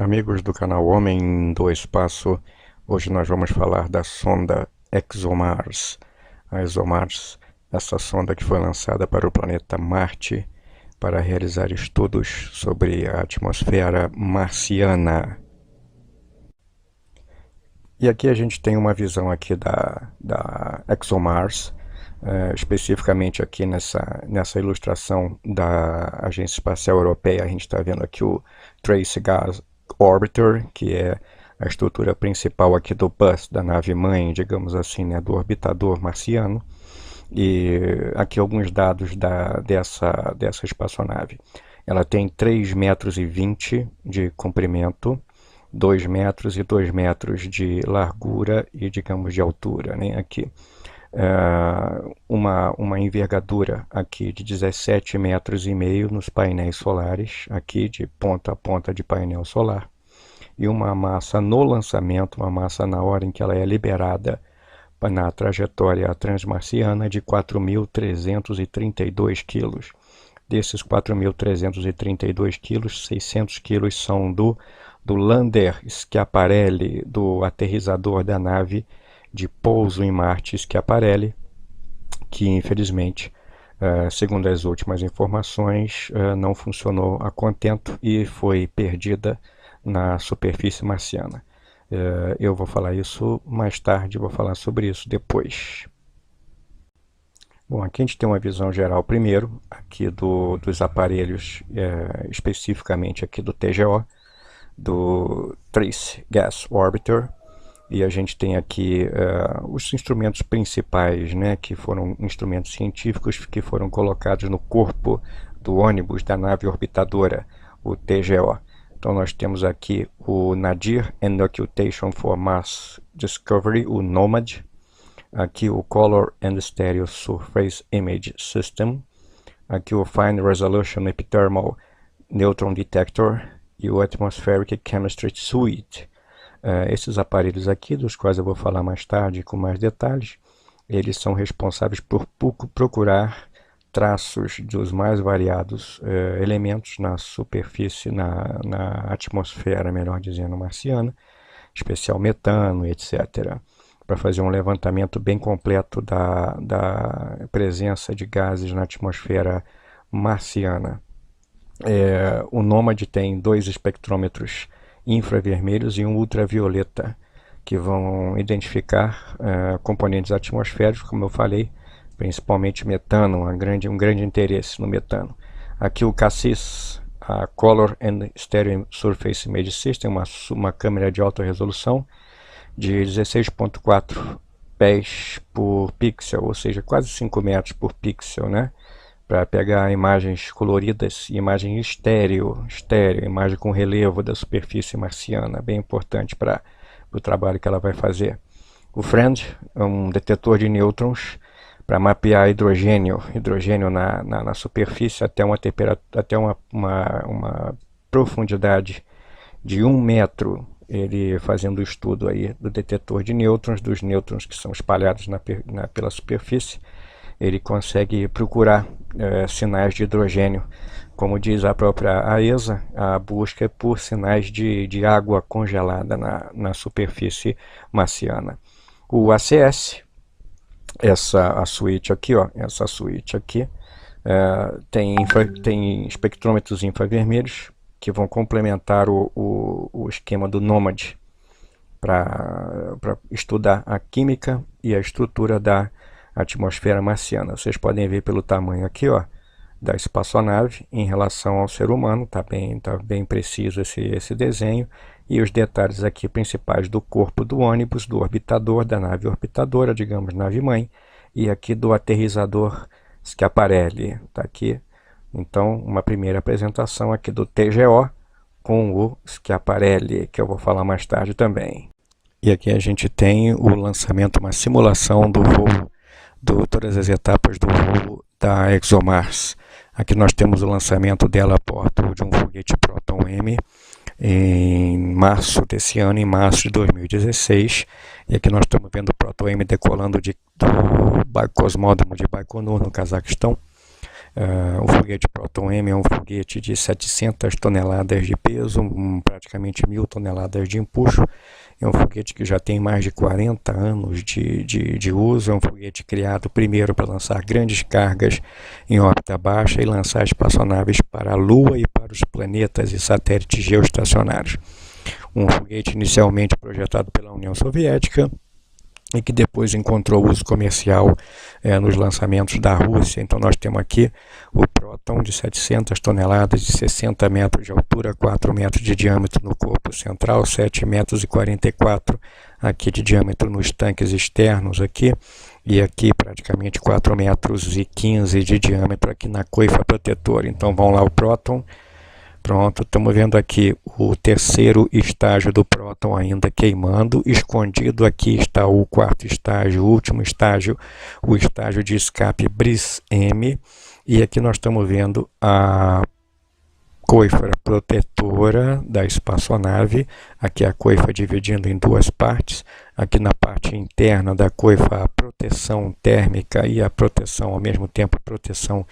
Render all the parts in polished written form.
amigos do canal Homem do Espaço. Hoje nós vamos falar da sonda ExoMars. A ExoMars, essa sonda que foi lançada para o planeta Marte para realizar estudos sobre a atmosfera marciana. E aqui a gente tem uma visão aqui da ExoMars, especificamente aqui nessa ilustração da Agência Espacial Europeia. A gente está vendo aqui o Trace Gas Orbiter, que é a estrutura principal aqui do bus, da nave-mãe, digamos assim, né, do orbitador marciano. E aqui alguns dados dessa espaçonave. Ela tem 3,20 metros de comprimento, 2 metros e 2 metros de largura e, digamos, de altura, né, aqui. Uma envergadura aqui de 17,5 metros nos painéis solares, aqui de ponta a ponta de painel solar, e uma massa no lançamento, uma massa na hora em que ela é liberada na trajetória transmarciana de 4.332 quilos. Desses 4.332 quilos, 600 quilos são do lander Schiaparelli, do aterrizador da nave de pouso em Marte Schiaparelli, que infelizmente, segundo as últimas informações, não funcionou a contento e foi perdida na superfície marciana. Eu vou falar isso mais tarde, vou falar sobre isso depois. Bom, aqui a gente tem uma visão geral primeiro, aqui dos aparelhos, especificamente aqui do TGO, do Trace Gas Orbiter. E a gente tem aqui os instrumentos principais, né, que foram instrumentos científicos que foram colocados no corpo do ônibus da nave orbitadora, o TGO. Então nós temos aqui o Nadir and Occultation for Mars Discovery, o NOMAD. Aqui o Color and Stereo Surface Image System. Aqui o Fine Resolution Epithermal Neutron Detector e o Atmospheric Chemistry Suite. Esses aparelhos aqui, dos quais eu vou falar mais tarde com mais detalhes, eles são responsáveis por procurar traços dos mais variados elementos na superfície, na atmosfera, melhor dizendo, marciana, especial metano, etc., para fazer um levantamento bem completo da presença de gases na atmosfera marciana. O NOMAD tem 2 espectrômetros infravermelhos e um ultravioleta, que vão identificar componentes atmosféricos, como eu falei, principalmente metano, um grande interesse no metano. Aqui o CASSIS, a Color and Stereo Surface Image System, uma câmera de alta resolução de 16,4 pés por pixel, ou seja, quase 5 metros por pixel, né? Para pegar imagens coloridas, imagem estéreo, imagem com relevo da superfície marciana, bem importante para o trabalho que ela vai fazer. O FRIEND é um detetor de nêutrons para mapear hidrogênio na superfície até uma profundidade de 1 metro, ele fazendo o estudo aí do detetor de nêutrons, dos nêutrons que são espalhados pela superfície. Ele consegue procurar sinais de hidrogênio. Como diz a própria AESA, a busca é por sinais de água congelada na superfície marciana. O ACS, essa suíte aqui, tem espectrômetros infravermelhos que vão complementar o esquema do NOMAD para estudar a química e a estrutura da atmosfera marciana. Vocês podem ver pelo tamanho aqui, da espaçonave em relação ao ser humano, tá bem preciso esse desenho, e os detalhes aqui principais do corpo do ônibus, do orbitador, da nave orbitadora, digamos, nave-mãe, e aqui do aterrizador Schiaparelli, tá aqui. Então, uma primeira apresentação aqui do TGO com o Schiaparelli, que eu vou falar mais tarde também. E aqui a gente tem o lançamento, uma simulação do voo, todas as etapas do voo da ExoMars. Aqui nós temos o lançamento dela a bordo de um foguete Proton M em março desse ano, em março de 2016. E aqui nós estamos vendo o Proton M decolando do cosmódromo de Baikonur, no Cazaquistão. O foguete Proton M é um foguete de 700 toneladas de peso, praticamente 1.000 toneladas de empuxo. É um foguete que já tem mais de 40 anos de uso. É um foguete criado primeiro para lançar grandes cargas em órbita baixa e lançar espaçonaves para a Lua e para os planetas e satélites geoestacionários. Um foguete inicialmente projetado pela União Soviética e que depois encontrou uso comercial nos lançamentos da Rússia. Então nós temos aqui o Proton de 700 toneladas, de 60 metros de altura, 4 metros de diâmetro no corpo central, 7 metros e 44 aqui de diâmetro nos tanques externos aqui, e aqui praticamente 4 metros e 15 de diâmetro aqui na coifa protetora. Então vamos lá, o Proton. Pronto, estamos vendo aqui o terceiro estágio do próton ainda queimando. Escondido aqui está o quarto estágio, o último estágio, o estágio de escape BRIS-M. E aqui nós estamos vendo a coifa protetora da espaçonave. Aqui a coifa dividindo em duas partes. Aqui na parte interna da coifa a proteção térmica e a proteção, ao mesmo tempo, proteção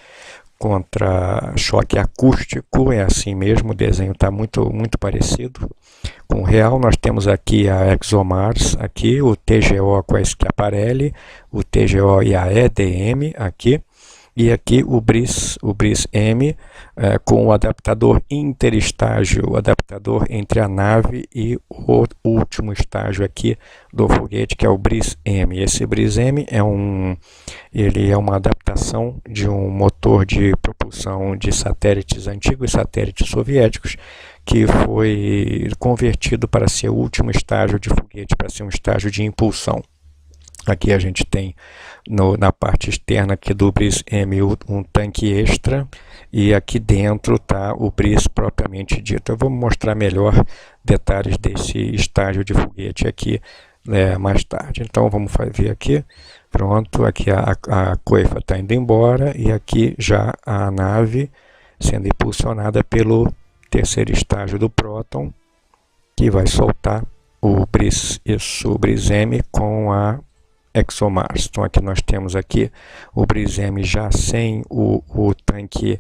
contra choque acústico. É assim mesmo, o desenho está muito parecido com o real. Nós temos aqui a ExoMars, aqui o TGO com a Schiaparelli, o TGO e a EDM aqui, e aqui o BRIS-M com o adaptador interestágio, o adaptador entre a nave e o último estágio aqui do foguete, que é o BRIS-M. Esse BRIS-M ele é uma adaptação de um motor de propulsão de satélites antigos, satélites soviéticos, que foi convertido para ser o último estágio de foguete, para ser um estágio de impulsão. Aqui a gente tem na parte externa aqui do BRIS-M um tanque extra, e aqui dentro está o BRIS propriamente dito. Eu vou mostrar melhor detalhes desse estágio de foguete aqui mais tarde. Então vamos ver aqui. Pronto, aqui a coifa está indo embora, e aqui já a nave sendo impulsionada pelo terceiro estágio do próton, que vai soltar o BRIS-M com a ExoMars. Então aqui nós temos aqui o BRIS-M já sem o tanque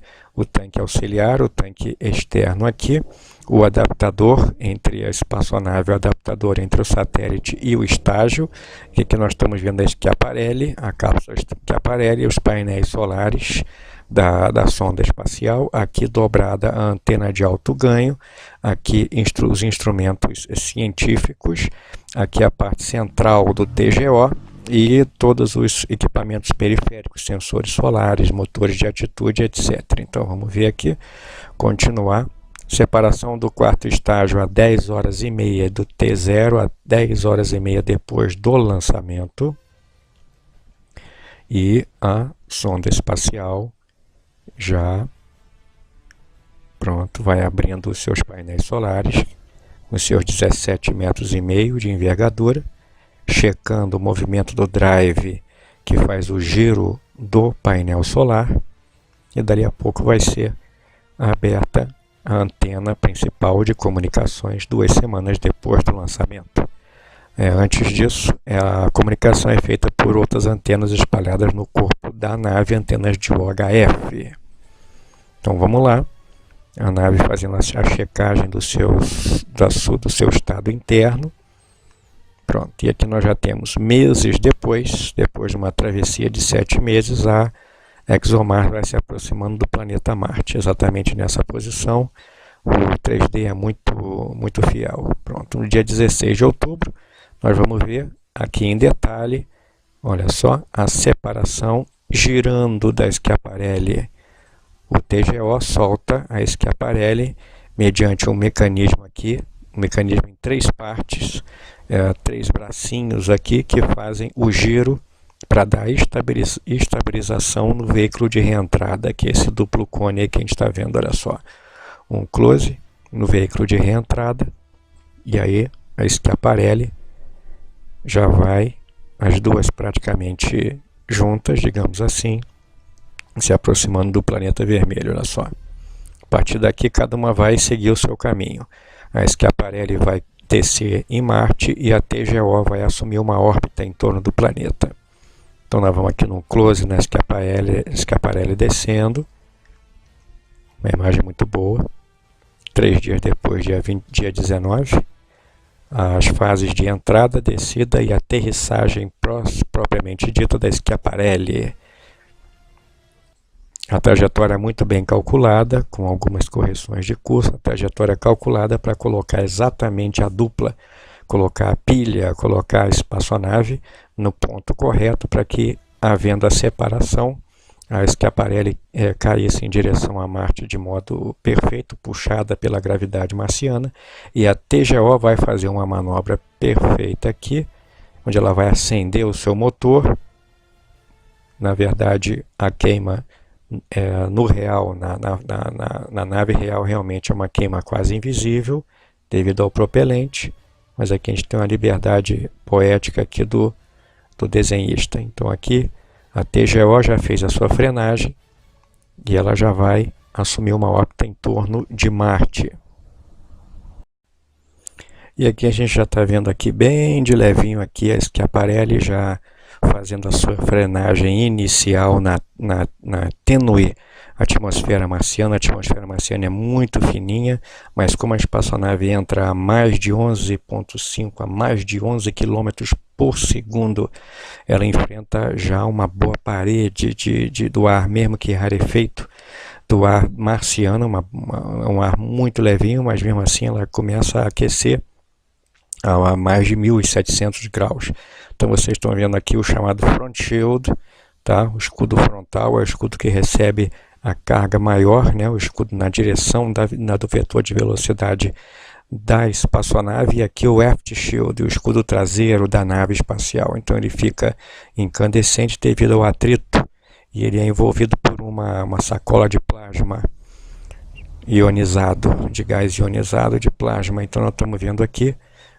auxiliar, o tanque externo aqui, o adaptador entre a espaçonave, o adaptador entre o satélite e o estágio. E aqui nós estamos vendo a Schiaparelli, a cápsula Schiaparelli, os painéis solares da sonda espacial, aqui dobrada a antena de alto ganho, aqui os instrumentos científicos, aqui a parte central do TGO, e todos os equipamentos periféricos, sensores solares, motores de altitude, etc. Então vamos ver aqui, continuar. Separação do quarto estágio a 10 horas e meia do T0 a 10 horas e meia depois do lançamento. E a sonda espacial já pronto, vai abrindo os seus painéis solares com seus 17,5 metros de envergadura, checando o movimento do drive que faz o giro do painel solar, e dali a pouco vai ser aberta a antena principal de comunicações 2 semanas depois do lançamento. Antes disso, a comunicação é feita por outras antenas espalhadas no corpo da nave, antenas de UHF. Então vamos lá, a nave fazendo a checagem do seu estado interno. Pronto, e aqui nós já temos meses depois de uma travessia de 7 meses, a ExoMars vai se aproximando do planeta Marte, exatamente nessa posição. O 3D é muito fiel. Pronto, no dia 16 de outubro, nós vamos ver aqui em detalhe, olha só, a separação girando da Schiaparelli. O TGO solta a Schiaparelli mediante um mecanismo aqui, um mecanismo em 3 partes, 3 bracinhos aqui que fazem o giro para dar estabilização no veículo de reentrada, que é esse duplo cone aí que a gente está vendo, olha só. Um close no veículo de reentrada, e aí a Schiaparelli já vai, as duas praticamente juntas, digamos assim, se aproximando do planeta vermelho, olha só. A partir daqui, cada uma vai seguir o seu caminho. A Schiaparelli vai descer em Marte e a TGO vai assumir uma órbita em torno do planeta. Então nós vamos aqui no close na Schiaparelli descendo. Uma imagem muito boa. 3 dias depois, dia 19. As fases de entrada, descida e aterrissagem propriamente dita da Schiaparelli. A trajetória é muito bem calculada, com algumas correções de curso. A trajetória é calculada para colocar exatamente a dupla, colocar a pilha, colocar a espaçonave no ponto correto para que, havendo a separação, a Schiaparelli caísse em direção a Marte de modo perfeito, puxada pela gravidade marciana, e a TGO vai fazer uma manobra perfeita aqui, onde ela vai acender o seu motor. Na verdade, a queima no real, na nave real, realmente é uma queima quase invisível, devido ao propelente, mas aqui a gente tem uma liberdade poética aqui do desenhista. Então aqui a TGO já fez a sua frenagem e ela já vai assumir uma órbita em torno de Marte. E aqui a gente já está vendo aqui bem de levinho aqui a Schiaparelli já fazendo a sua frenagem inicial na tênue atmosfera marciana. A atmosfera marciana é muito fininha, mas como a espaçonave entra a mais de 11,5 a mais de 11 km por segundo, ela enfrenta já uma boa parede do ar, mesmo que rarefeito, do ar marciano, um ar muito levinho, mas mesmo assim ela começa a aquecer a mais de 1700 graus. Então vocês estão vendo aqui o chamado front shield, tá? O escudo frontal é o escudo que recebe a carga maior, né? O escudo na direção do vetor de velocidade da espaçonave, e aqui o aft shield, o escudo traseiro da nave espacial. Então ele fica incandescente devido ao atrito, e ele é envolvido por uma sacola de plasma ionizado, de gás ionizado de plasma. Então nós estamos vendo aqui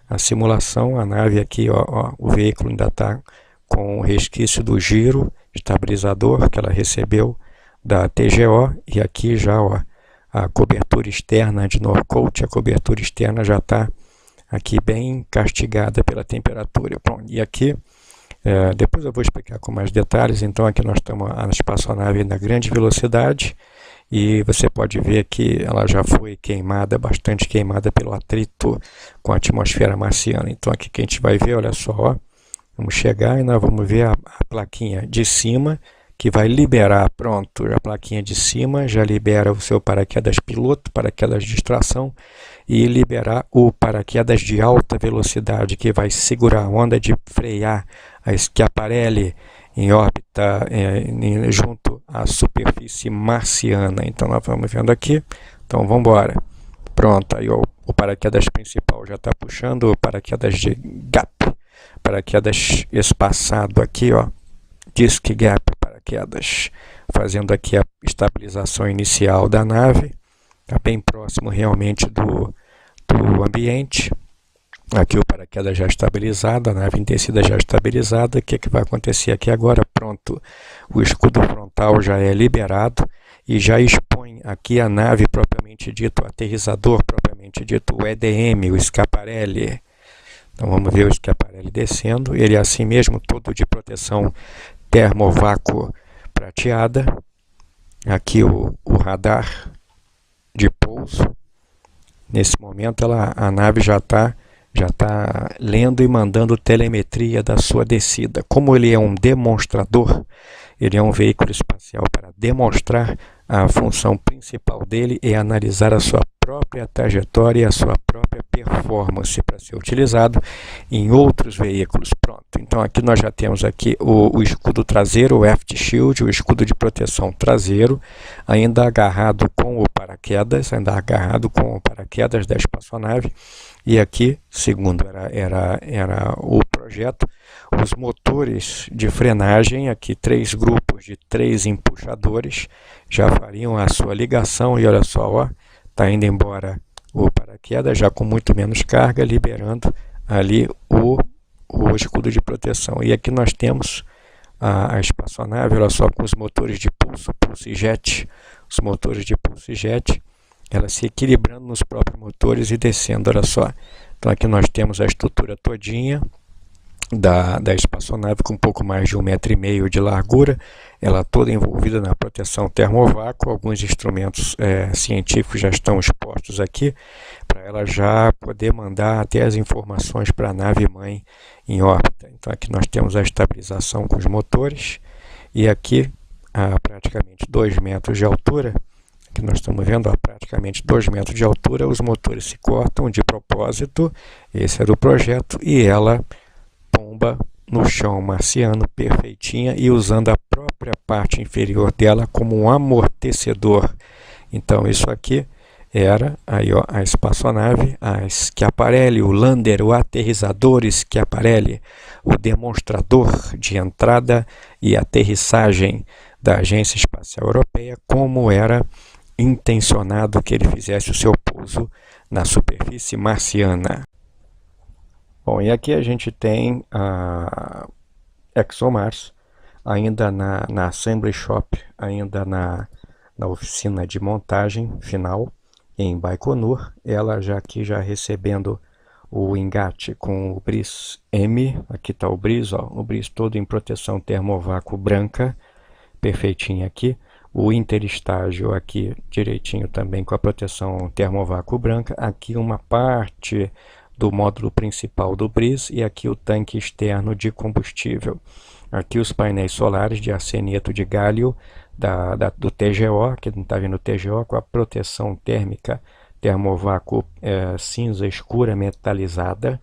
a simulação, a nave aqui, o veículo ainda está com o resquício do giro estabilizador que ela recebeu da TGO, e aqui já a cobertura externa de Norcoat, a cobertura externa já está aqui bem castigada pela temperatura. Bom, e aqui, depois eu vou explicar com mais detalhes. Então aqui nós estamos na espaçonave na grande velocidade, e você pode ver que ela já foi queimada, bastante queimada pelo atrito com a atmosfera marciana. Então aqui que a gente vai ver, olha só, vamos chegar e nós vamos ver a plaquinha de cima, que vai liberar, pronto, a plaquinha de cima já libera o seu paraquedas piloto, paraquedas de extração, e liberar o paraquedas de alta velocidade, que vai segurar a onda de frear a Schiaparelli em órbita junto à superfície marciana. Então nós vamos vendo aqui. Então vamos embora. Pronto, aí o paraquedas principal já está puxando, o paraquedas de gap, paraquedas espaçado aqui, ó, disc gap paraquedas, fazendo aqui a estabilização inicial da nave. Está bem próximo realmente do ambiente. Aqui o paraquedas já estabilizado, a nave em descida já estabilizada. O que vai acontecer aqui agora? Pronto, o escudo frontal já é liberado e já expõe aqui a nave propriamente dito, o aterrissador propriamente dito, o EDM, o Schiaparelli. Então vamos ver o Schiaparelli descendo, ele é assim mesmo, todo de proteção termovácuo prateada. Aqui o radar de pouso. Nesse momento a nave já está lendo e mandando telemetria da sua descida. Como ele é um demonstrador, ele é um veículo espacial para demonstrar, a função principal dele é analisar a sua própria trajetória e a sua própria performance para ser utilizado em outros veículos. Pronto, então aqui nós já temos aqui o escudo traseiro, o aft shield, o escudo de proteção traseiro, ainda agarrado com o paraquedas, da espaçonave. E aqui, segundo era o projeto, os motores de frenagem, aqui 3 grupos de 3 empuxadores, já fariam a sua ligação, e olha só, ó, está indo embora o paraquedas, já com muito menos carga, liberando ali o escudo de proteção. E aqui nós temos a espaçonave, olha só, com os motores de pulso e jet, os motores de pulso e jet, ela se equilibrando nos próprios motores e descendo, olha só. Então aqui nós temos a estrutura todinha, da espaçonave, com um pouco mais de 1,5 m de largura, ela toda envolvida na proteção termovácuo. Alguns instrumentos científicos já estão expostos aqui, para ela já poder mandar até as informações para a nave-mãe em órbita. Então aqui nós temos a estabilização com os motores, e aqui a praticamente 2 metros de altura, que nós estamos vendo a praticamente 2 metros de altura, os motores se cortam de propósito, esse era o projeto, e ela pomba no chão marciano perfeitinha, e usando a própria parte inferior dela como um amortecedor. Então isso aqui era aí, ó, a espaçonave, a Schiaparelli, o lander, o aterrizador Schiaparelli, o demonstrador de entrada e aterrissagem da Agência Espacial Europeia, como era intencionado que ele fizesse o seu pouso na superfície marciana. Bom, e aqui a gente tem a ExoMars, ainda na Assembly Shop, ainda na oficina de montagem final, em Baikonur. Ela já aqui já recebendo o engate com o Bris M, aqui está o Bris, ó, o Bris todo em proteção termovácuo branca, perfeitinho aqui. O interestágio aqui direitinho também com a proteção termovácuo branca. Aqui uma parte do módulo principal do Bris, e aqui o tanque externo de combustível. Aqui os painéis solares de arseneto de gálio do TGO, que não está vendo o TGO, com a proteção térmica termovácuo cinza escura metalizada,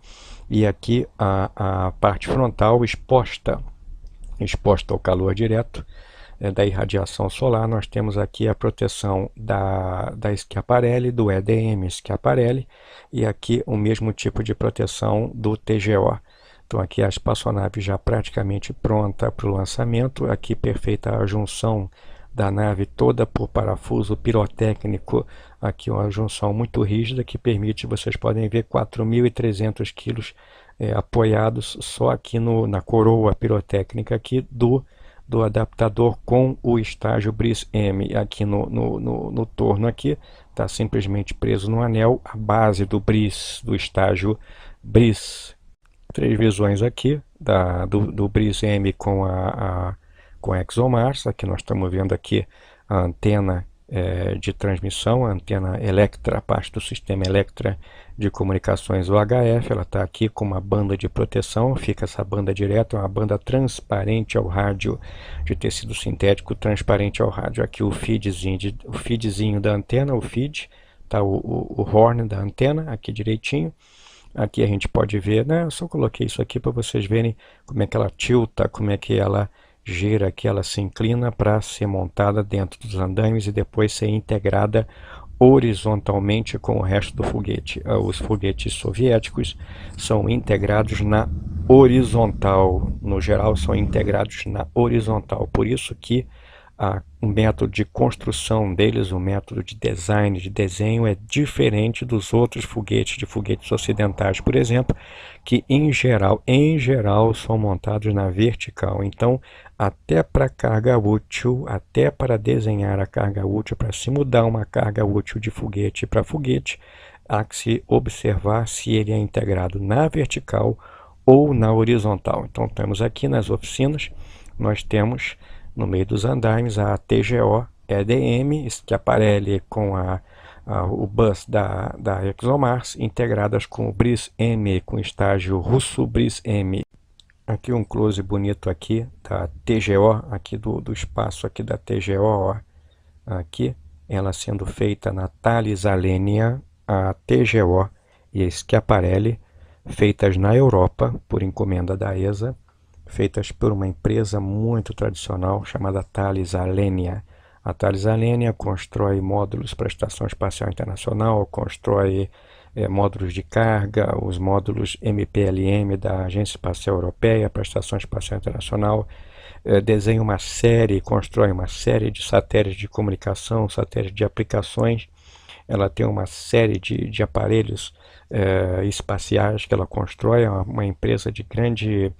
e aqui a parte frontal exposta ao calor direto da irradiação solar. Nós temos aqui a proteção da Schiaparelli, do EDM Schiaparelli, e aqui o mesmo tipo de proteção do TGO. Então aqui a espaçonave já praticamente pronta para o lançamento. Aqui perfeita a junção da nave toda por parafuso pirotécnico. Aqui uma junção muito rígida que permite, vocês podem ver, 4.300 kg apoiados só aqui na coroa pirotécnica aqui do adaptador com o estágio Bris M. Aqui no torno aqui está simplesmente preso no anel a base do Bris, do estágio Bris. 3 visões aqui do Bris M com a ExoMars. Aqui nós estamos vendo aqui a antena de transmissão, a antena Electra, a parte do sistema Electra de comunicações UHF. Ela está aqui com uma banda de proteção, fica essa banda direta, uma banda transparente ao rádio, de tecido sintético transparente ao rádio. Aqui o feedzinho da antena, o feed, tá o horn da antena aqui direitinho. Aqui a gente pode ver, né? Eu só coloquei isso aqui para vocês verem como é que ela tilta, como é que ela gira, que ela se inclina para ser montada dentro dos andaimes e depois ser integrada horizontalmente com o resto do foguete. Os foguetes soviéticos são integrados na horizontal, no geral são integrados na horizontal, por isso que o método de construção deles, o método de design, de desenho, é diferente dos outros foguetes, de foguetes ocidentais, por exemplo, que em geral são montados na vertical. Então, até para carga útil, até para desenhar a carga útil, para se mudar uma carga útil de foguete para foguete, há que se observar se ele é integrado na vertical ou na horizontal. Então, temos aqui nas oficinas, nós temos no meio dos andaimes a TGO EDM Schiaparelli com o bus da ExoMars, integradas com o Bris M, com estágio russo Bris M. Aqui um close bonito aqui da TGO, aqui do espaço aqui da TGO, ó. Aqui ela sendo feita na Thales Alenia, a TGO e a Schiaparelli, feitas na Europa por encomenda da ESA, feitas por uma empresa muito tradicional chamada Thales Alenia. A Thales Alenia constrói módulos para a Estação Espacial Internacional, constrói módulos de carga, os módulos MPLM da Agência Espacial Europeia para a Estação Espacial Internacional, desenha uma série, constrói uma série de satélites de comunicação, satélites de aplicações. Ela tem uma série de aparelhos espaciais que ela constrói, é uma empresa de grande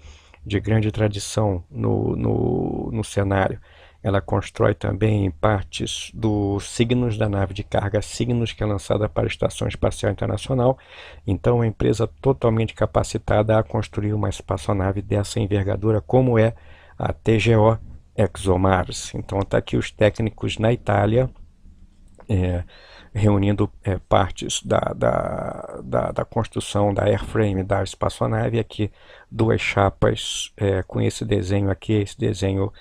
tradição no cenário. ela constrói também partes dos Cygnus, da nave de carga Cygnus, que é lançada para a Estação Espacial Internacional. Então, é uma empresa totalmente capacitada a construir uma espaçonave dessa envergadura, como é a TGO ExoMars. Então, está aqui os técnicos na Itália, reunindo partes da construção da airframe da espaçonave. Aqui duas chapas com esse desenho aqui, esse desenho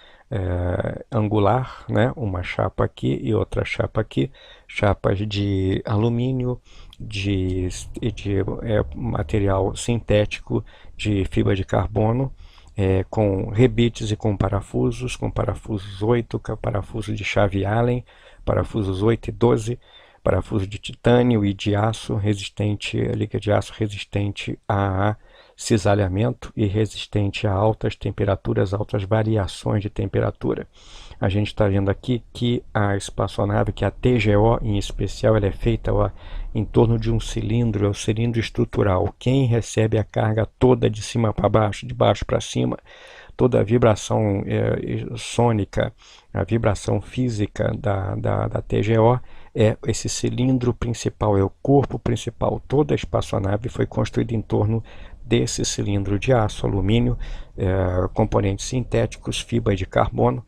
angular, né? Uma chapa aqui e outra chapa aqui, chapas de alumínio, de material sintético, de fibra de carbono, com rebites e com parafusos 8, parafuso de chave Allen, parafusos 8 e 12, parafuso de titânio e de aço resistente, liga de aço resistente a cisalhamento e resistente a altas temperaturas, altas variações de temperatura. A gente está vendo aqui que a espaçonave, que a TGO em especial, ela é feita em torno de um cilindro, é o cilindro estrutural. Quem recebe a carga toda de cima para baixo, de baixo para cima, toda a vibração sônica, a vibração física da TGO é esse cilindro principal, é o corpo principal. Toda a espaçonave foi construída em torno desse cilindro de aço, alumínio, componentes sintéticos, fibra de carbono,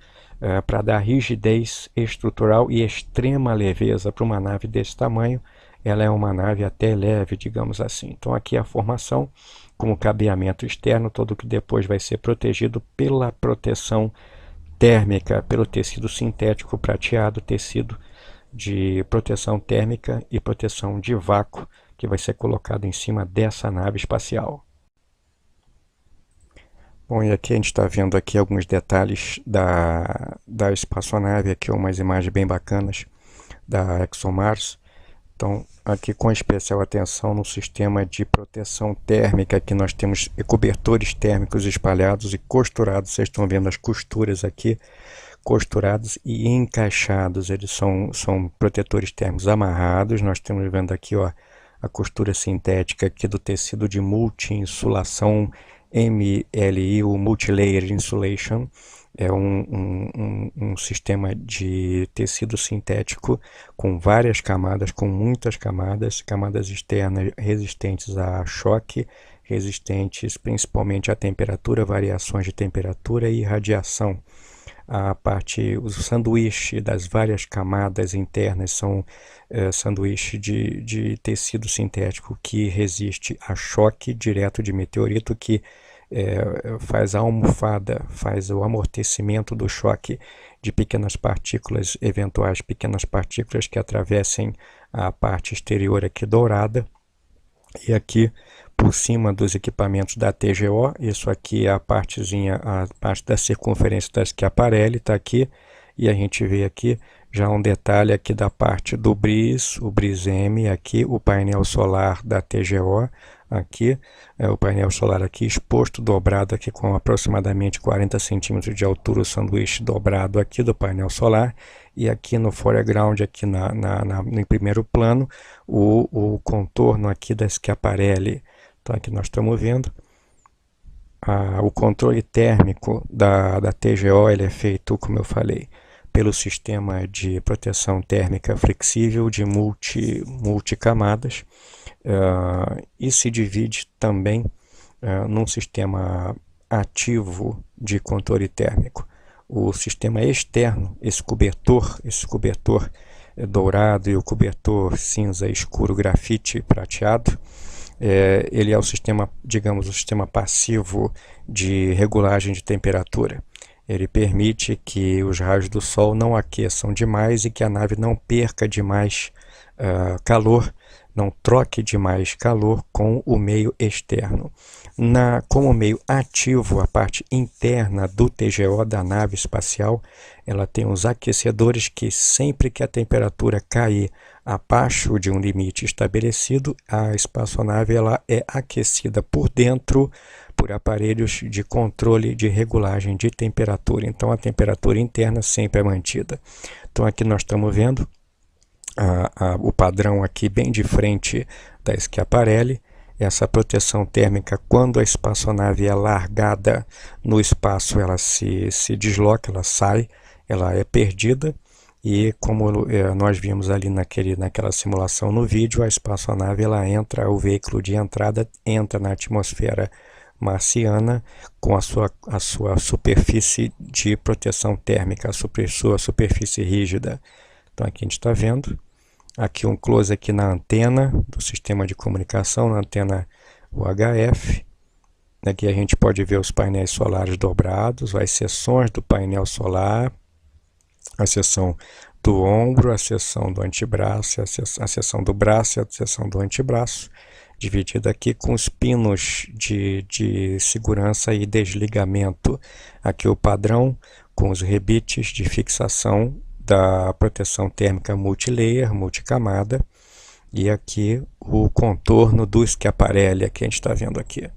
para dar rigidez estrutural e extrema leveza para uma nave desse tamanho. Ela é uma nave até leve, digamos assim. Então aqui a formação com o cabeamento externo, todo que depois vai ser protegido pela proteção térmica, pelo tecido sintético prateado, tecido de proteção térmica e proteção de vácuo, que vai ser colocado em cima dessa nave espacial. Bom, e aqui a gente está vendo aqui alguns detalhes da espaçonave, aqui umas imagens bem bacanas da ExoMars. Então, aqui com especial atenção no sistema de proteção térmica, aqui nós temos cobertores térmicos espalhados e costurados. Vocês estão vendo as costuras aqui, costurados e encaixados. Eles são protetores térmicos amarrados. Nós estamos vendo aqui a costura sintética aqui do tecido de multi-insulação MLI, o Multilayer Insulation. É um sistema de tecido sintético com várias camadas, com muitas camadas, camadas externas resistentes a choque, resistentes principalmente à temperatura, variações de temperatura e radiação. O sanduíche das várias camadas internas são sanduíche de tecido sintético que resiste a choque direto de meteorito, que faz a almofada, faz o amortecimento do choque de pequenas partículas, eventuais pequenas partículas que atravessem a parte exterior aqui dourada. E aqui por cima dos equipamentos da TGO, isso aqui é a parte da circunferência da Schiaparelli, está aqui, e a gente vê aqui já um detalhe aqui da parte do BRIS, o BRIS-M, aqui o painel solar da TGO, aqui, o painel solar aqui exposto, dobrado aqui com aproximadamente 40 centímetros de altura, o sanduíche dobrado aqui do painel solar, e aqui no foreground, aqui no primeiro plano, o contorno aqui da Schiaparelli. Então aqui nós estamos vendo o controle térmico da TGO, ele é feito, como eu falei, pelo sistema de proteção térmica flexível de multicamadas, e se divide também num sistema ativo de controle térmico. O sistema externo, esse cobertor dourado e o cobertor cinza escuro grafite prateado, ele é o sistema, digamos, o sistema passivo de regulagem de temperatura. Ele permite que os raios do sol não aqueçam demais e que a nave não perca demais calor, não troque demais calor com o meio externo. Como meio ativo, a parte interna do TGO, da nave espacial, ela tem os aquecedores que sempre que a temperatura cair abaixo de um limite estabelecido, a espaçonave ela é aquecida por dentro por aparelhos de controle de regulagem de temperatura. Então a temperatura interna sempre é mantida. Então aqui nós estamos vendo o padrão aqui bem de frente da Schiaparelli. Essa proteção térmica, quando a espaçonave é largada no espaço, ela se desloca, ela sai, ela é perdida. E como nós vimos ali naquela simulação no vídeo, a espaçonave ela entra, o veículo de entrada entra na atmosfera marciana com a sua superfície de proteção térmica, sua superfície rígida. Então aqui a gente está vendo, aqui um close aqui na antena do sistema de comunicação, na antena UHF. Aqui a gente pode ver os painéis solares dobrados, as seções do painel solar, a seção do ombro, a seção do antebraço, a seção do braço e a seção do antebraço, dividida aqui com os pinos de segurança e desligamento. Aqui o padrão com os rebites de fixação da proteção térmica multilayer, multicamada, e aqui o contorno do escaparelli, que a gente está vendo aqui.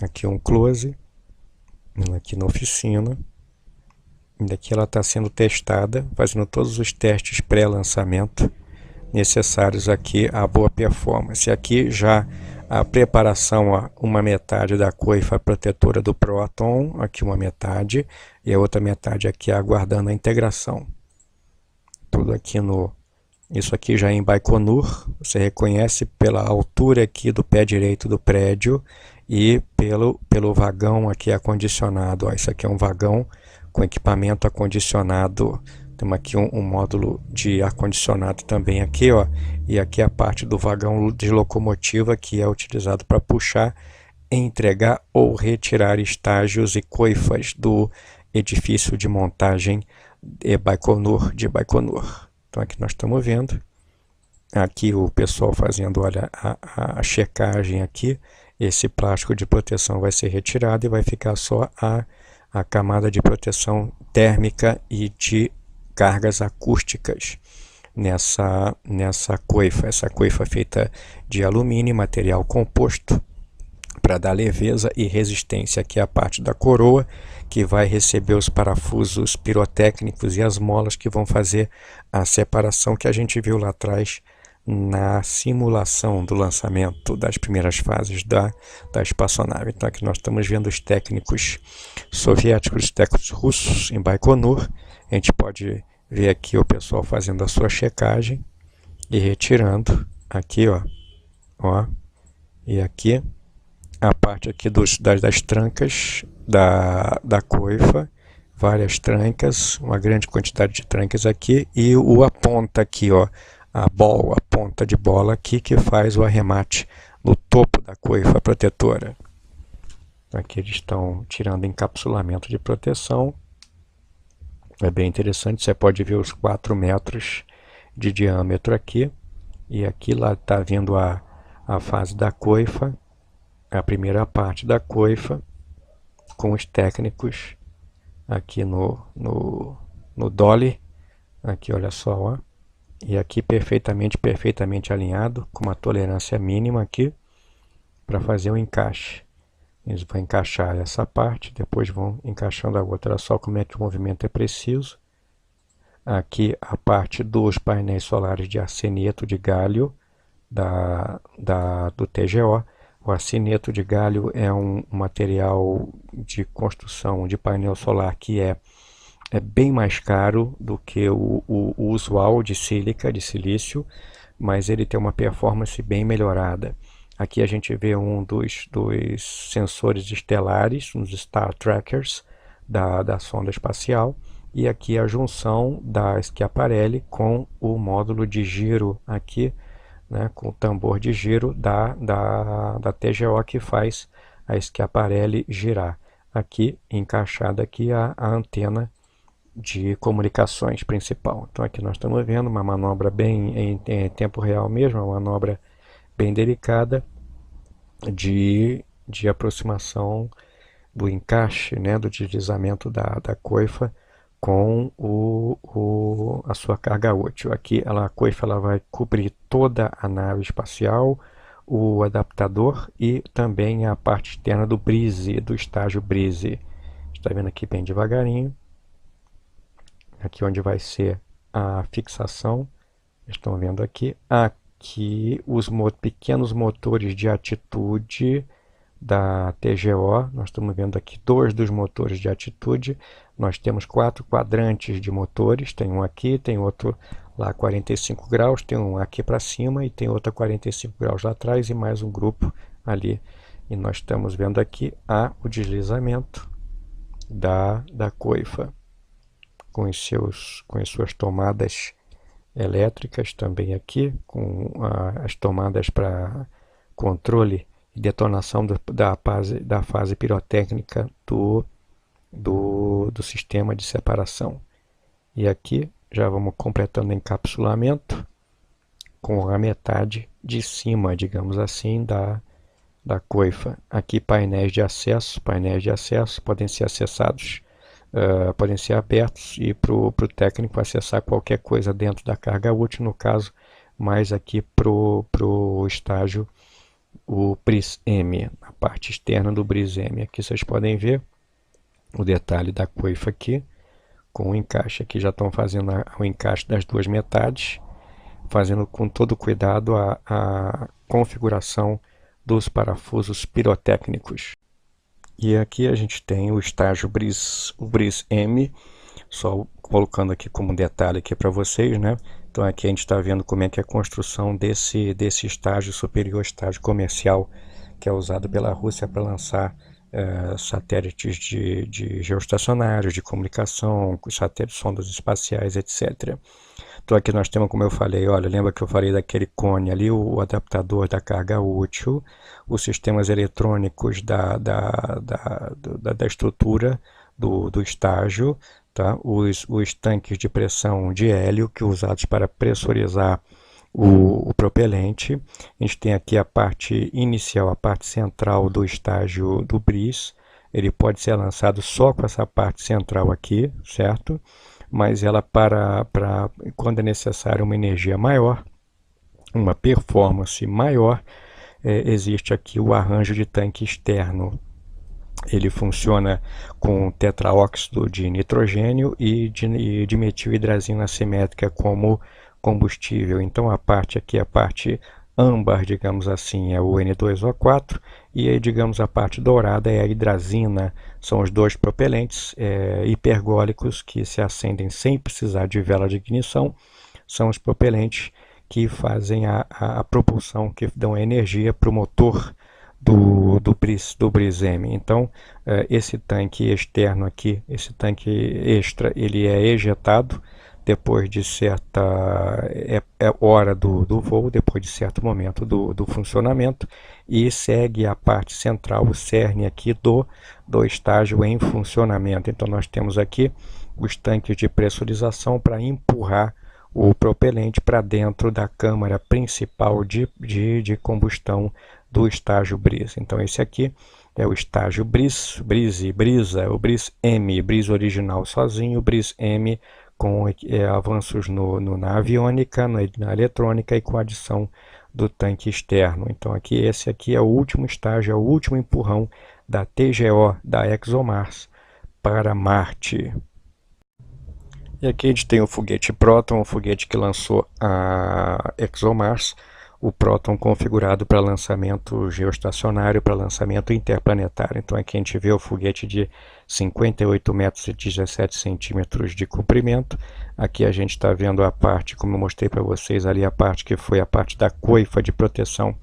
Aqui um close, aqui na oficina. Daqui ela está sendo testada, fazendo todos os testes pré-lançamento necessários aqui à boa performance. Aqui já a preparação, uma metade da coifa protetora do Proton, aqui uma metade, e a outra metade aqui aguardando a integração. Tudo aqui isso aqui já é em Baikonur, você reconhece pela altura aqui do pé direito do prédio e pelo vagão aqui acondicionado. Ó, isso aqui é um vagão com equipamento acondicionado. Temos aqui um módulo de ar-condicionado também aqui, ó, e aqui a parte do vagão de locomotiva que é utilizado para puxar, entregar ou retirar estágios e coifas do edifício de montagem de Baikonur. Então aqui nós estamos vendo, aqui o pessoal fazendo, olha, a checagem aqui. Esse plástico de proteção vai ser retirado e vai ficar só a camada de proteção térmica e de cargas acústicas nessa coifa. Essa coifa feita de alumínio, material composto, para dar leveza e resistência. Aqui é a parte da coroa, que vai receber os parafusos pirotécnicos e as molas que vão fazer a separação que a gente viu lá atrás na simulação do lançamento das primeiras fases da espaçonave. Então aqui nós estamos vendo os técnicos soviéticos, os técnicos russos em Baikonur. A gente pode ver aqui o pessoal fazendo a sua checagem e retirando aqui, ó, e aqui a parte aqui das trancas da coifa, várias trancas, uma grande quantidade de trancas aqui, e a ponta aqui, ó, a ponta de bola aqui que faz o arremate no topo da coifa protetora. Aqui eles estão tirando encapsulamento de proteção. É bem interessante, você pode ver os 4 metros de diâmetro aqui. E aqui lá está vindo a fase da coifa, a primeira parte da coifa, com os técnicos aqui no dolly. Aqui olha só, ó. E aqui perfeitamente alinhado, com uma tolerância mínima aqui, para fazer o encaixe. Eles vão encaixar essa parte, depois vão encaixando a outra. Olha só como é que o movimento é preciso. Aqui a parte dos painéis solares de arseneto de galho do TGO. O arseneto de galho é um material de construção de painel solar que é bem mais caro do que o usual de sílica, de silício, mas ele tem uma performance bem melhorada. Aqui a gente vê um dos sensores estelares, uns Star Trackers da sonda espacial, e aqui a junção da Schiaparelli com o módulo de giro aqui, né, com o tambor de giro da TGO que faz a Schiaparelli girar. Aqui, encaixada aqui a antena de comunicações principal. Então aqui nós estamos vendo uma manobra bem em tempo real mesmo, uma manobra bem delicada de aproximação do encaixe, né, do deslizamento da coifa com a sua carga útil. Aqui a coifa ela vai cobrir toda a nave espacial, o adaptador e também a parte externa do brise, do estágio brise. Está vendo aqui bem devagarinho. Aqui onde vai ser a fixação, estão vendo aqui os pequenos motores de atitude da TGO. Nós estamos vendo aqui dois dos motores de atitude. Nós temos 4 quadrantes de motores, tem um aqui, tem outro lá 45 graus, tem um aqui para cima e tem outro a 45 graus lá atrás e mais um grupo ali. E nós estamos vendo aqui o deslizamento da coifa com as suas tomadas elétricas também aqui, com as tomadas para controle e detonação da fase pirotécnica do sistema de separação. E aqui já vamos completando o encapsulamento com a metade de cima, digamos assim, da coifa. Aqui painéis de acesso podem ser acessados, podem ser abertos e para o técnico acessar qualquer coisa dentro da carga útil, no caso, mais aqui para o estágio, o BRIS-M, a parte externa do BRIS-M. Aqui vocês podem ver o detalhe da coifa aqui, com o encaixe. Aqui já estão fazendo o encaixe das duas metades, fazendo com todo cuidado a configuração dos parafusos pirotécnicos. E aqui a gente tem o estágio o BRIS-M, só colocando aqui como detalhe aqui para vocês, né? Então aqui a gente está vendo como é que é a construção desse estágio superior, estágio comercial, que é usado pela Rússia para lançar satélites de geoestacionários, de comunicação, satélites, sondas espaciais, etc. Então aqui nós temos, como eu falei, olha, lembra que eu falei daquele cone ali, o adaptador da carga útil, os sistemas eletrônicos da estrutura do estágio, tá? Os tanques de pressão de hélio, que são usados para pressurizar o propelente. A gente tem aqui a parte inicial, a parte central do estágio do BRIS. Ele pode ser lançado só com essa parte central aqui, certo? Mas ela quando é necessário uma energia maior, uma performance maior, existe aqui o arranjo de tanque externo. Ele funciona com tetraóxido de nitrogênio e de metilhidrazina assimétrica como combustível. Então a parte aqui, a parte âmbar, digamos assim, é o N2O4, e aí, digamos, a parte dourada é a hidrazina. São os dois propelentes hipergólicos que se acendem sem precisar de vela de ignição. São os propelentes que fazem a propulsão, que dão energia para o motor do BRIS-M. Então, esse tanque externo aqui, esse tanque extra, ele é ejetado depois de certa hora do voo, depois de certo momento do funcionamento, e segue a parte central, o cerne aqui do estágio em funcionamento. Então nós temos aqui os tanques de pressurização para empurrar o propelente para dentro da câmara principal de combustão do estágio BRIS. Então esse aqui é o estágio BRIS, e brisa, o BRIS-M, BRIS original sozinho, BRIS-M com avanços na aviônica, na eletrônica e com a adição do tanque externo. Então aqui, esse aqui é o último estágio, é o último empurrão da TGO, da ExoMars, para Marte. E aqui a gente tem o foguete Proton, o foguete que lançou a ExoMars, o Proton configurado para lançamento geoestacionário, para lançamento interplanetário. Então aqui a gente vê o foguete de 58 metros e 17 centímetros de comprimento. Aqui a gente está vendo a parte, como eu mostrei para vocês ali, a parte que foi a parte da coifa de proteção,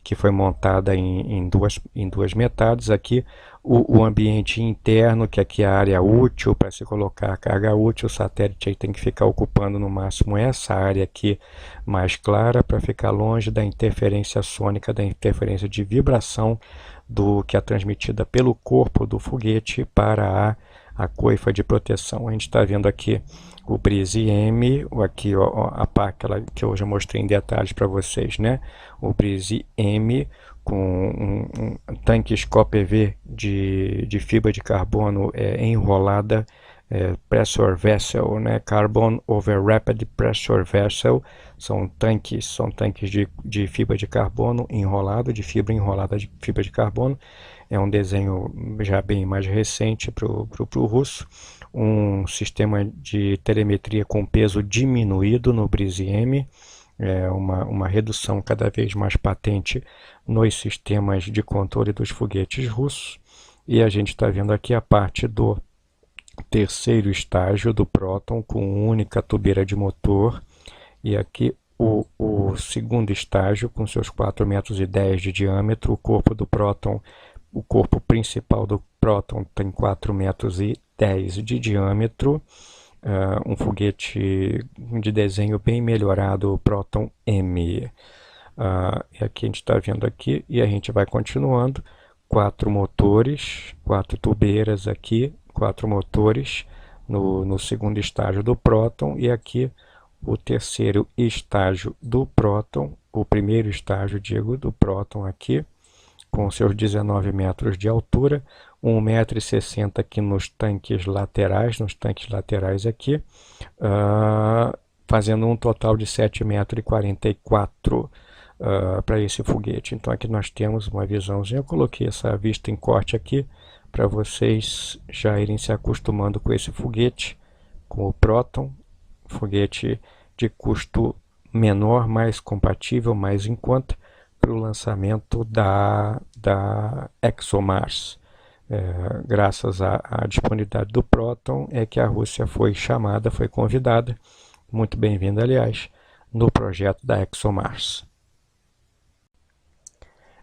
que foi montada em duas metades. Aqui o ambiente interno, que aqui é a área útil para se colocar a carga útil. O satélite aí tem que ficar ocupando no máximo essa área aqui mais clara, para ficar longe da interferência sônica, da interferência de vibração que é transmitida pelo corpo do foguete para a coifa de proteção. A gente está vendo aqui o BRIS-M, aqui a parte que eu já mostrei em detalhes para vocês, né? O BRIS-M com tanques COPV de fibra de carbono enrolada, pressure vessel, né? Carbon over Rapid Pressure Vessel, são tanques de fibra de carbono enrolado, de fibra enrolada de fibra de carbono. É um desenho já bem mais recente para o russo. Um sistema de telemetria com peso diminuído no BRIS-M, uma redução cada vez mais patente nos sistemas de controle dos foguetes russos. E a gente está vendo aqui a parte do terceiro estágio do Proton com única tubeira de motor, e aqui o segundo estágio com seus 4,10 metros de diâmetro. O corpo do Proton, o corpo principal do Proton tem 4,10 metros de diâmetro. Um foguete de desenho bem melhorado, o Proton M. E aqui a gente está vendo aqui, e a gente vai continuando. 4 motores, 4 tubeiras aqui, 4 motores no segundo estágio do Proton, e aqui o terceiro estágio do Proton, o primeiro estágio, digo, do Proton aqui, com seus 19 metros de altura, 1,60 m aqui nos tanques laterais aqui, fazendo um total de 7,44 m para esse foguete. Então aqui nós temos uma visãozinha. Eu coloquei essa vista em corte aqui para vocês já irem se acostumando com esse foguete, com o Proton, foguete de custo menor, mais compatível, mais em conta para o lançamento da ExoMars. Graças à disponibilidade do Proton é que a Rússia foi chamada, foi convidada, muito bem-vinda aliás, no projeto da ExoMars.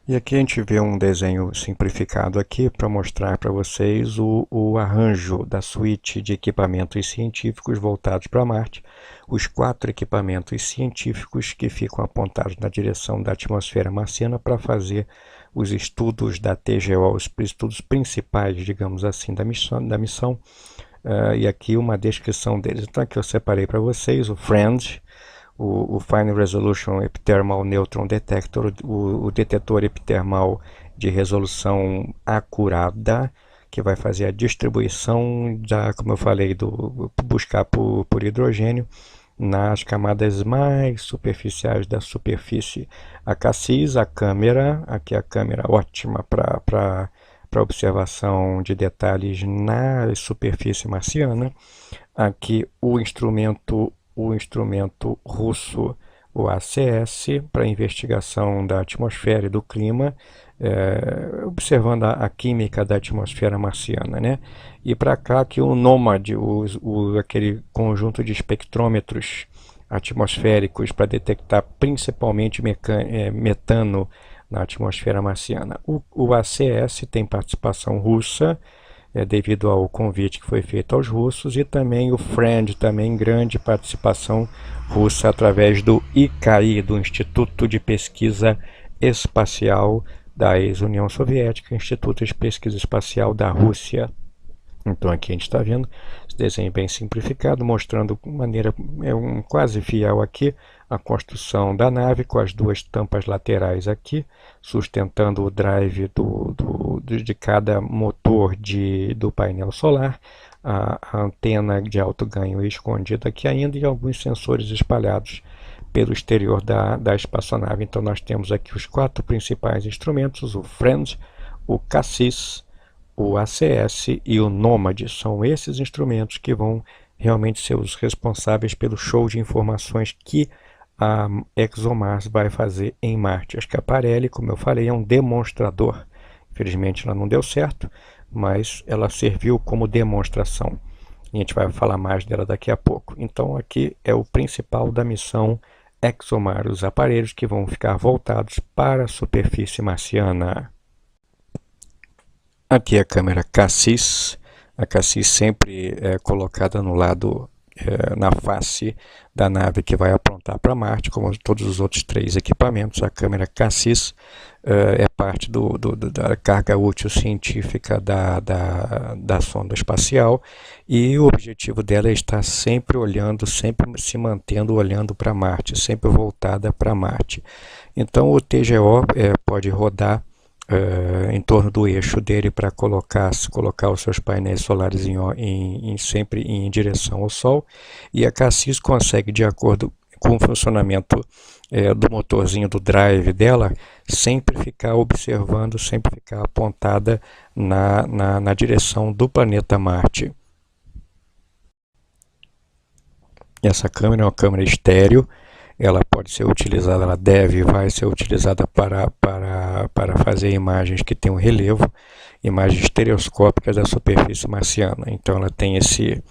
E aqui a gente vê um desenho simplificado aqui para mostrar para vocês o arranjo da suíte de equipamentos científicos voltados para Marte. Os 4 equipamentos científicos que ficam apontados na direção da atmosfera marciana para fazer os estudos da TGO, os estudos principais, digamos assim, da missão. E aqui uma descrição deles. Então aqui eu separei para vocês o FRAND, o Fine Resolution Epithermal Neutron Detector, o detetor epitermal de resolução acurada, que vai fazer a distribuição, como eu falei, buscar por hidrogênio nas camadas mais superficiais da superfície. A Cassis, a câmera, aqui a câmera ótima para observação de detalhes na superfície marciana. Aqui o instrumento russo, o ACS, para investigação da atmosfera e do clima, observando a química da atmosfera marciana, né? E para cá que o NOMAD, aquele conjunto de espectrômetros atmosféricos para detectar principalmente metano na atmosfera marciana. O ACS tem participação russa, devido ao convite que foi feito aos russos, e também o FRAND, também grande participação russa através do ICAI, do Instituto de Pesquisa Espacial da ex-União Soviética, Instituto de Pesquisa Espacial da Rússia. Então aqui a gente está vendo esse desenho bem simplificado, mostrando de maneira quase fiel aqui a construção da nave, com as 2 tampas laterais aqui, sustentando o drive de cada motor do painel solar, a antena de alto ganho escondida aqui ainda, e alguns sensores espalhados pelo exterior da espaçonave. Então nós temos aqui os 4 principais instrumentos: o FRAND, o Cassis, o ACS e o NOMAD. São esses instrumentos que vão realmente ser os responsáveis pelo show de informações que a ExoMars vai fazer em Marte. A Schiaparelli, como eu falei, é um demonstrador. Infelizmente ela não deu certo, mas ela serviu como demonstração. E a gente vai falar mais dela daqui a pouco. Então aqui é o principal da missão ExoMars, os aparelhos que vão ficar voltados para a superfície marciana. Aqui é a câmera Cassis. A Cassis sempre é colocada no lado, na face da nave que vai apontar para Marte, como todos os outros 3 equipamentos. A câmera Cassis é parte da carga útil científica da sonda espacial, e o objetivo dela é estar sempre olhando, sempre se mantendo olhando para Marte, sempre voltada para Marte. Então o TGO pode rodar em torno do eixo dele para colocar os seus painéis solares sempre em direção ao Sol, e a Cassis consegue, de acordo com o funcionamento do motorzinho do drive dela, sempre ficar observando, sempre ficar apontada na direção do planeta Marte. Essa câmera é uma câmera estéreo, ela pode ser utilizada, ela deve e vai ser utilizada para fazer imagens que têm um relevo, imagens estereoscópicas da superfície marciana. Então ela tem esse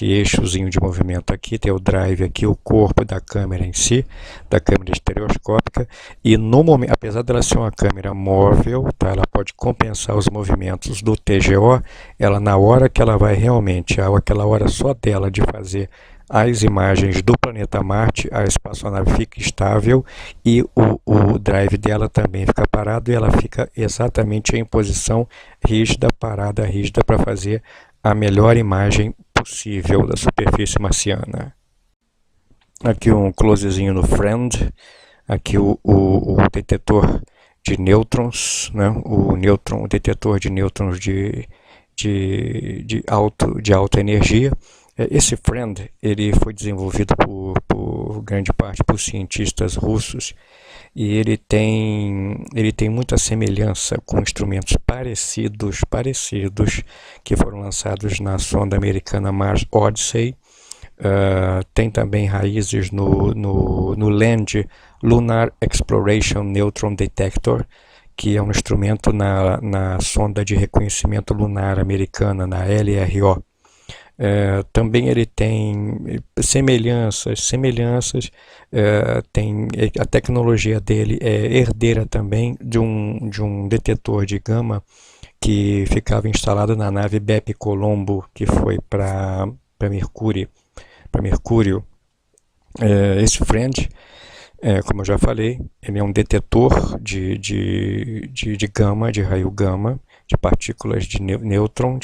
eixozinho de movimento aqui, tem o drive aqui, o corpo da câmera em si, da câmera estereoscópica, e no momento, apesar dela ser uma câmera móvel, tá, ela pode compensar os movimentos do TGO, ela na hora que ela vai realmente, aquela hora só dela de fazer as imagens do planeta Marte, a espaçonave fica estável e o drive dela também fica parado e ela fica exatamente em posição rígida, parada, rígida, para fazer a melhor imagem possível da superfície marciana. Aqui um closezinho no Friend, aqui o detetor de nêutrons, né? O detetor de nêutrons de alta energia. Esse Friend ele foi desenvolvido por grande parte por cientistas russos e ele tem muita semelhança com instrumentos parecidos que foram lançados na sonda americana Mars Odyssey. Tem também raízes no LEND, Lunar Exploration Neutron Detector, que é um instrumento na sonda de reconhecimento lunar americana, na LRO. Também ele tem semelhanças, a tecnologia dele é herdeira também de um detetor de gama que ficava instalado na nave Bepi Colombo, que foi para Mercúrio. Esse Friend, como eu já falei, ele é um detetor de gama, de raio gama, de partículas de nêutron,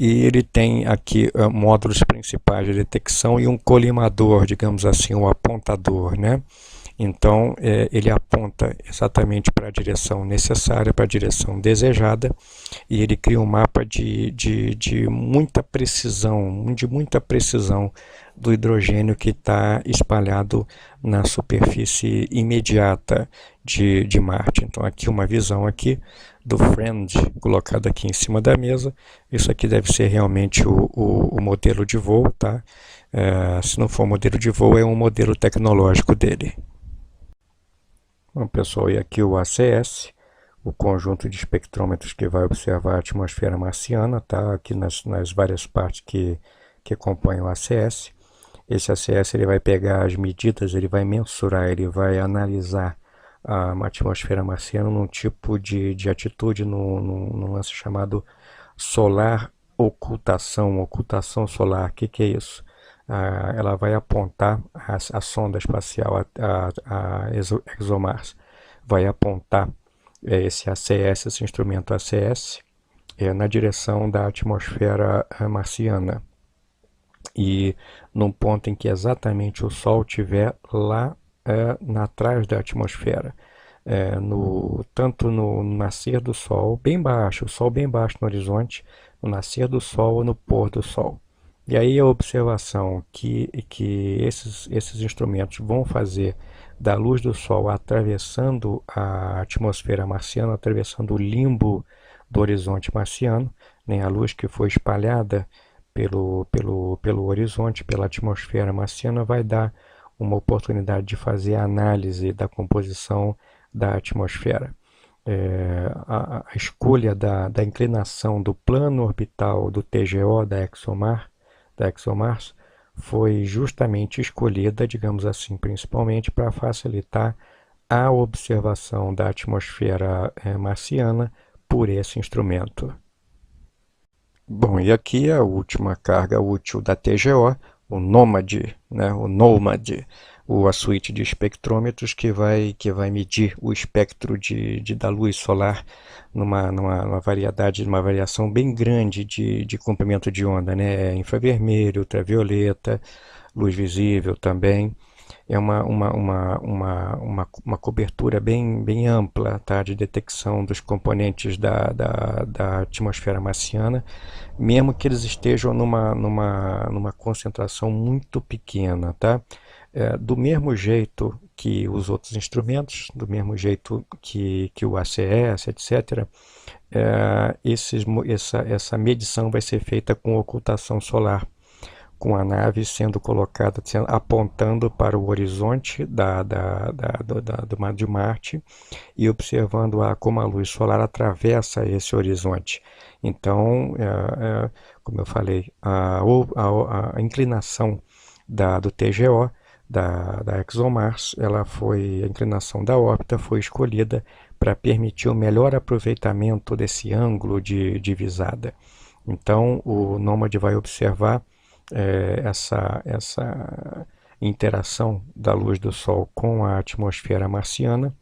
e ele tem aqui módulos principais de detecção e um colimador, digamos assim, um apontador, né? Então ele aponta exatamente para a direção necessária, para a direção desejada, e ele cria um mapa de muita precisão, do hidrogênio que está espalhado na superfície imediata de Marte. Então aqui uma visão aqui do Friend colocado aqui em cima da mesa. Isso aqui deve ser realmente o modelo de voo, tá? Se não for modelo de voo, é um modelo tecnológico dele. Bom, pessoal, e aqui o ACS, o conjunto de espectrômetros que vai observar a atmosfera marciana, tá? Aqui nas várias partes que compõem o ACS. Esse ACS ele vai pegar as medidas, ele vai mensurar, ele vai analisar a atmosfera marciana num tipo de atitude, num lance chamado solar ocultação solar. O que é isso? Ela vai apontar a sonda espacial, a ExoMars, vai apontar esse ACS, esse instrumento ACS, na direção da atmosfera marciana. E num ponto em que exatamente o Sol estiver lá atrás da atmosfera, tanto no nascer do Sol, bem baixo, o Sol bem baixo no horizonte, no nascer do Sol ou no pôr do Sol. E aí a observação que esses instrumentos vão fazer da luz do Sol atravessando a atmosfera marciana, atravessando o limbo do horizonte marciano, né, a luz que foi espalhada pelo horizonte, pela atmosfera marciana, vai dar uma oportunidade de fazer a análise da composição da atmosfera. A escolha da inclinação do plano orbital do TGO da ExoMars foi justamente escolhida, digamos assim, principalmente para facilitar a observação da atmosfera marciana por esse instrumento. Bom, e aqui a última carga útil da TGO, o NOMAD, né, a suíte de espectrômetros que vai medir o espectro da luz solar numa variação bem grande de comprimento de onda, né, infravermelho, ultravioleta, luz visível também. É uma cobertura bem ampla, tá, de detecção dos componentes da atmosfera marciana, mesmo que eles estejam numa concentração muito pequena, tá? Do mesmo jeito que os outros instrumentos, do mesmo jeito que o ACS, etc., essa medição vai ser feita com ocultação solar, com a nave sendo colocada, apontando para o horizonte de Marte e observando como a luz solar atravessa esse horizonte. Então, como eu falei, a inclinação do TGO, da ExoMars, a inclinação da órbita foi escolhida para permitir o melhor aproveitamento desse ângulo de visada. Então, o Nômade vai observar essa interação da luz do Sol com a atmosfera marciana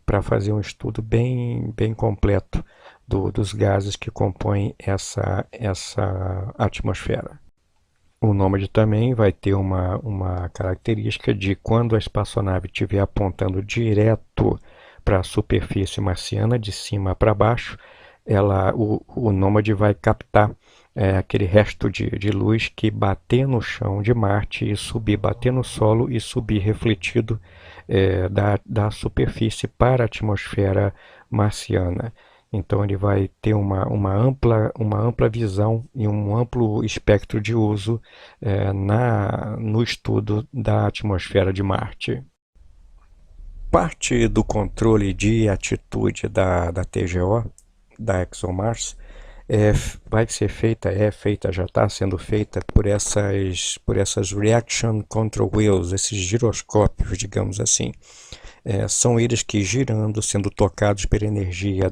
para fazer um estudo bem completo dos gases que compõem essa atmosfera. O Nômade também vai ter uma característica de quando a espaçonave estiver apontando direto para a superfície marciana, de cima para baixo, o Nômade vai captar aquele resto de luz que bater no chão de Marte e subir, bater no solo e subir refletido da superfície para a atmosfera marciana. Então ele vai ter uma ampla visão e um amplo espectro de uso no estudo da atmosfera de Marte. Parte do controle de atitude da TGO, da ExoMars, já está sendo feita por essas Reaction Control Wheels, esses giroscópios, digamos assim. São eles que, girando, sendo tocados pela energia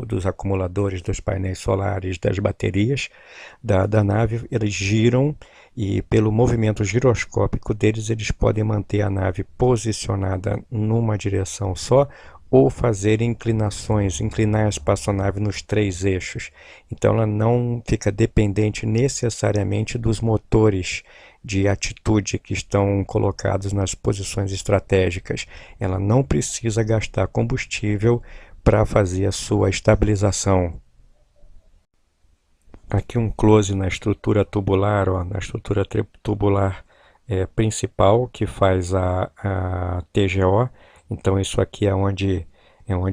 dos acumuladores, dos painéis solares, das baterias da nave, eles giram e, pelo movimento giroscópico deles, eles podem manter a nave posicionada numa direção só ou fazer inclinações, inclinar a espaçonave nos 3 eixos. Então ela não fica dependente necessariamente dos motores de atitude que estão colocados nas posições estratégicas. Ela não precisa gastar combustível para fazer a sua estabilização. Aqui um close na estrutura tubular, na estrutura tubular principal que faz a TGO. Então isso aqui é onde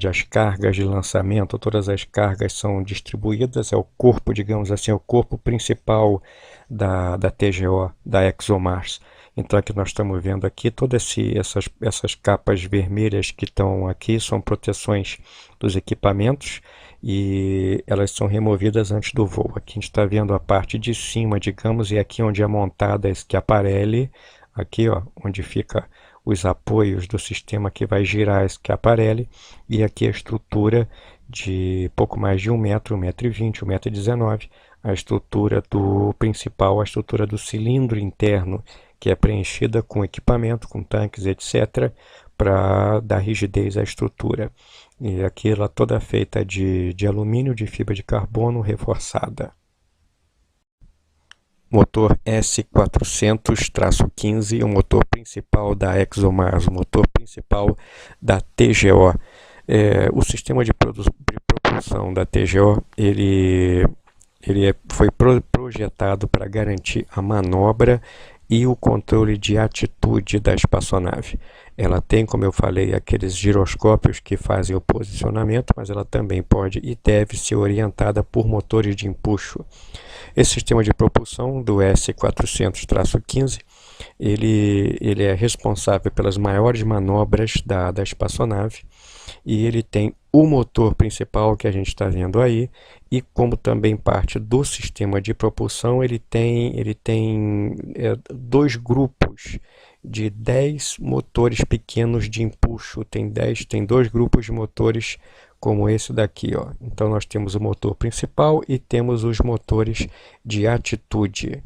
as cargas de lançamento, todas as cargas são distribuídas, é o corpo, digamos assim, é o corpo principal da TGO, da ExoMars. Então aqui nós estamos vendo aqui todas essas capas vermelhas que estão aqui, são proteções dos equipamentos e elas são removidas antes do voo. Aqui a gente está vendo a parte de cima, digamos, e aqui onde é montada esse Schiaparelli, aqui ó, onde fica os apoios do sistema que vai girar esse Schiaparelli, e aqui a estrutura de pouco mais de 1 metro, 1,20 m, 1,19 m, a estrutura do principal, a estrutura do cilindro interno, que é preenchida com equipamento, com tanques, etc., para dar rigidez à estrutura. E aqui ela toda feita de alumínio, de fibra de carbono reforçada. Motor S400-15, o motor principal da ExoMars, o motor principal da TGO. O sistema de propulsão da TGO, foi projetado para garantir a manobra e o controle de atitude da espaçonave. Ela tem, como eu falei, aqueles giroscópios que fazem o posicionamento, mas ela também pode e deve ser orientada por motores de empuxo. Esse sistema de propulsão do S400-15, ele é responsável pelas maiores manobras da espaçonave, e ele tem o motor principal que a gente está vendo aí, e como também parte do sistema de propulsão, ele tem 2 grupos de 10 motores pequenos de empuxo, tem 2 grupos de motores como esse daqui, ó. Então nós temos o motor principal e temos os motores de atitude.